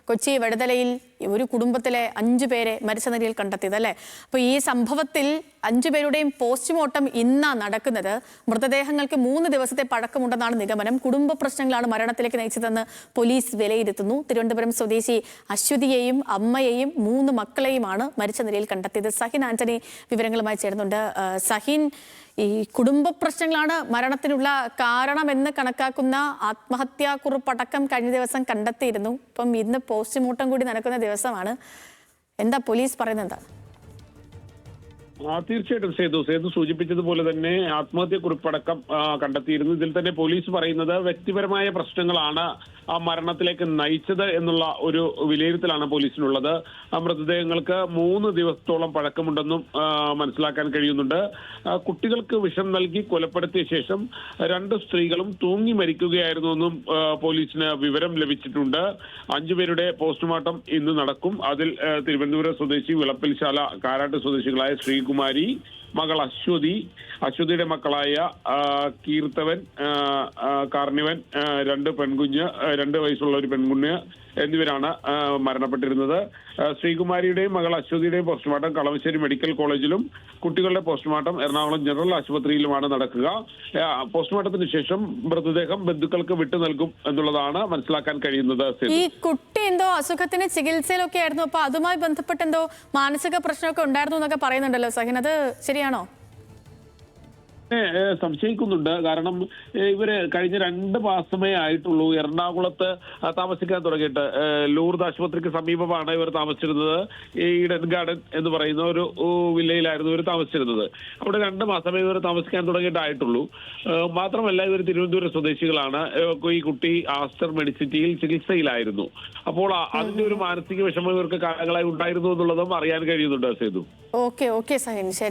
കൊച്ചി വടുതലയിൽ ഒരു കുടുംബത്തിലെ 5 പേരെ മരിച്ച നിലയിൽ കണ്ടെത്തിയത് അല്ലേ? അപ്പോൾ ഈ സംഭവത്തിൽ 5 പേരുടെയും പോസ്റ്റ്മോർട്ടം ഇന്നാണ് നടക്കുന്നത്. മൃതദേഹങ്ങൾക്ക് 3 ദിവസത്തെ പഴക്കമുണ്ടെന്നാണ് നിഗമനം. കുടുംബ പ്രശ്നങ്ങളാണ് മരണത്തിലേക്ക് നയിച്ചതെന്ന് പോലീസ് വിലയിരുത്തുന്നു. തിരുവനന്തപുരം സ്വദേശി അശ്വതിയെയും അമ്മയെയും 3 മക്കളെയുമാണ് മരിച്ച നിലയിൽ കണ്ടെത്തിയത്. സഹിൻ ആന്റണി വിവരങ്ങളുമായി ചേരുന്നുണ്ട്. സഹിൻ, ഈ കുടുംബ പ്രശ്നങ്ങളാണ് മരണത്തിനുള്ള കാരണമെന്ന് കണക്കാക്കുന്ന ആത്മഹത്യാക്കുറിപ്പടക്കം കഴിഞ്ഞ ദിവസം കണ്ടെത്തിയിരുന്നു. ഇപ്പം ഇന്ന് പോസ്റ്റ്മോർട്ടം കൂടി നടക്കുന്ന ദിവസമാണ്. എന്താ പോലീസ് പറയുന്നത്? എന്താണ്? തീർച്ചയായിട്ടും സേതു സൂചിപ്പിച്ചതുപോലെ തന്നെ ആത്മഹത്യക്കുറിപ്പടക്കം കണ്ടെത്തിയിരുന്നു. ഇതിൽ തന്നെ പോലീസ് പറയുന്നത് വ്യക്തിപരമായ പ്രശ്നങ്ങളാണ് ആ മരണത്തിലേക്ക് നയിച്ചത് എന്നുള്ള ഒരു വിലയിരുത്തലാണ് പോലീസിനുള്ളത്. മൃതദേഹങ്ങൾക്ക് 3 ദിവസത്തോളം പഴക്കമുണ്ടെന്നും മനസ്സിലാക്കാൻ കഴിയുന്നുണ്ട്. കുട്ടികൾക്ക് വിഷം നൽകി കൊലപ്പെടുത്തിയ ശേഷം 2 സ്ത്രീകളും തൂങ്ങി മരിക്കുകയായിരുന്നുവെന്നും പോലീസിന് വിവരം ലഭിച്ചിട്ടുണ്ട്. 5 പേരുടെ പോസ്റ്റ്മോർട്ടം ഇന്ന് നടക്കും. അതിൽ തിരുവനന്തപുരം സ്വദേശി വിളപ്പിൽശാല കാരാട്ട് സ്വദേശികളായ ശ്രീകുമാരി, മകൾ അശ്വതിയുടെ മക്കളായ കീർത്തവൻ, കാർണിവൻ, 2 വയസ്സുള്ള ഒരു പെൺകുഞ്ഞ് എന്നിവരാണ് മരണപ്പെട്ടിരുന്നത്. ശ്രീകുമാരിയുടെയും മകൾ അശ്വതിയുടെയും പോസ്റ്റ്മോർട്ടം കളമശ്ശേരി മെഡിക്കൽ കോളേജിലും കുട്ടികളുടെ പോസ്റ്റ്മോർട്ടം എറണാകുളം ജനറൽ ആശുപത്രിയിലുമാണ് നടക്കുക. പോസ്റ്റ്മോർട്ടത്തിന് ശേഷം മൃതദേഹം ബന്ധുക്കൾക്ക് വിട്ടു നൽകും എന്നുള്ളതാണ് മനസ്സിലാക്കാൻ കഴിയുന്നത്. ഈ കുട്ടി എന്തോ അസുഖത്തിന് ചികിത്സയിലൊക്കെ ആയിരുന്നു. അപ്പൊ അതുമായി ബന്ധപ്പെട്ട് എന്തോ മാനസിക പ്രശ്നമൊക്കെ ഉണ്ടായിരുന്നു എന്നൊക്കെ പറയുന്നുണ്ടല്ലോ സഹിൻ, അത് ശരിയാണോ? സംശയിക്കുന്നുണ്ട്. കാരണം ഇവര് കഴിഞ്ഞ 2 മാസമേ ആയിട്ടുള്ളൂ എറണാകുളത്ത് താമസിക്കാൻ തുടങ്ങിയിട്ട്. ലൂർദ് ആശുപത്രിക്ക് സമീപമാണ് ഇവർ താമസിച്ചിരുന്നത്. ഈഡൻ ഗാർഡൻ എന്ന് പറയുന്ന ഒരു വില്ലയിലായിരുന്നു ഇവർ താമസിച്ചിരുന്നത്. അവിടെ 2 മാസമേ ഇവർ താമസിക്കാൻ തുടങ്ങിയിട്ടായിട്ടുള്ളൂ. മാത്രമല്ല ഇവർ തിരുവനന്തപുരം സ്വദേശികളാണ്. ഈ കുട്ടി ആസ്റ്റർ മെഡിസിറ്റിയിൽ ചികിത്സയിലായിരുന്നു. അപ്പോൾ അതിന്റെ ഒരു മാനസിക വിഷമം ഇവർക്ക് കാലങ്ങളായി ഉണ്ടായിരുന്നു എന്നുള്ളതും അറിയാൻ കഴിയുന്നുണ്ട് സേതു. ഓക്കെ സഹിൻ, ശരി.